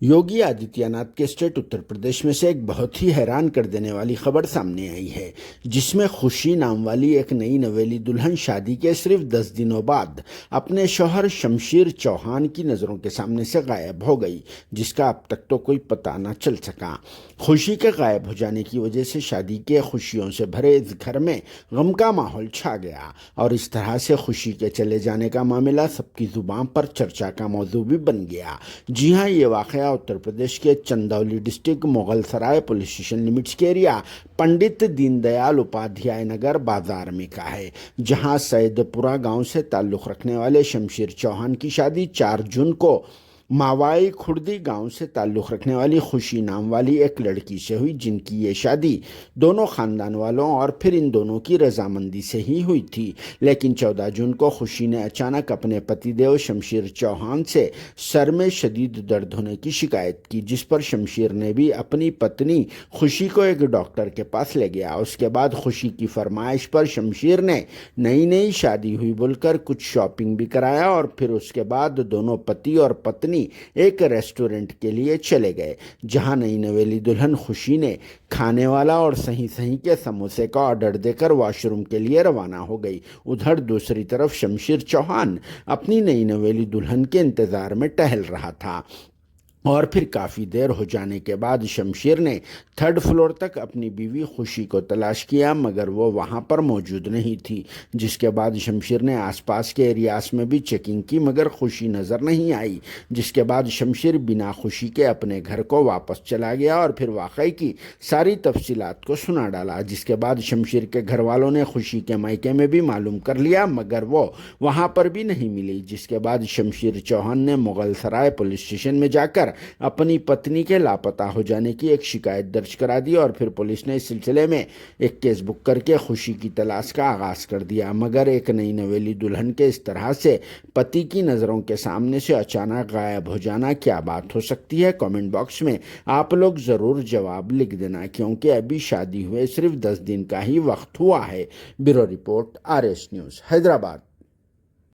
योगी आदित्यनाथ के स्टेट उत्तर प्रदेश में से एक बहुत ही हैरान कर देने वाली खबर सामने आई है, जिसमें खुशी नाम वाली एक नई नवेली दुल्हन शादी के सिर्फ 10 दिनों बाद अपने शौहर शमशेर चौहान की नज़रों के सामने से गायब हो गई, जिसका अब तक तो कोई पता न चल सका। खुशी के गायब हो जाने की वजह से शादी के खुशियों से भरे इस घर में गम का माहौल छा गया और इस तरह से खुशी के चले जाने का मामला सबकी जुबान पर चर्चा का मौजू भी बन गया। जी हाँ, ये वाक़या उत्तर प्रदेश के चंदौली डिस्ट्रिक्ट मुगल सराय पुलिस स्टेशन लिमिट्स के एरिया पंडित दीनदयाल उपाध्याय नगर बाजार में का है, जहां सैदपुरा गांव से ताल्लुक़ रखने वाले शमशेर चौहान की शादी 4 जून को मावाई खुर्दी गांव से ताल्लुक़ रखने वाली खुशी नाम वाली एक लड़की से हुई, जिनकी ये शादी दोनों ख़ानदान वालों और फिर इन दोनों की रजामंदी से ही हुई थी। लेकिन 14 जून को खुशी ने अचानक अपने पतिदेव शमशेर चौहान से सर में शदीद दर्द होने की शिकायत की, जिस पर शमशेर ने भी अपनी पत्नी खुशी को एक डॉक्टर के पास ले गया। उसके बाद खुशी की फरमाइश पर शमशेर ने नई शादी हुई बोलकर कुछ शॉपिंग भी कराया और फिर उसके बाद दोनों पति और पत्नी एक रेस्टोरेंट के लिए चले गए, जहां नई नवेली दुल्हन खुशी ने खाने वाला और सही के समोसे का ऑर्डर देकर वॉशरूम के लिए रवाना हो गई। उधर दूसरी तरफ शमशेर चौहान अपनी नई नवेली दुल्हन के इंतजार में टहल रहा था और फिर काफ़ी देर हो जाने के बाद शमशेर ने 3rd फ्लोर तक अपनी बीवी खुशी को तलाश किया, मगर वो वहाँ पर मौजूद नहीं थी। जिसके बाद शमशेर ने आसपास के एरियाज में भी चेकिंग की, मगर खुशी नज़र नहीं आई। जिसके बाद शमशेर बिना खुशी के अपने घर को वापस चला गया और फिर वाक़ई की सारी तफसीलात को सुना डाला। जिसके बाद शमशेर के घर वालों ने खुशी के मायके में भी मालूम कर लिया, मगर वो वहाँ पर भी नहीं मिली। जिसके बाद शमशेर चौहान ने मुगल सराय पुलिस स्टेशन में जाकर अपनी पत्नी के लापता हो जाने की एक शिकायत दर्ज करा दी और फिर पुलिस ने इस सिलसिले में एक केस बुक करके खुशी की तलाश का आगाज कर दिया। मगर एक नई नवेली दुल्हन के इस तरह से पति की नज़रों के सामने से अचानक गायब हो जाना क्या बात हो सकती है? कमेंट बॉक्स में आप लोग ज़रूर जवाब लिख देना, क्योंकि अभी शादी हुए सिर्फ 10 दिन का ही वक्त हुआ है। Bureau report, RS news, Hyderabad.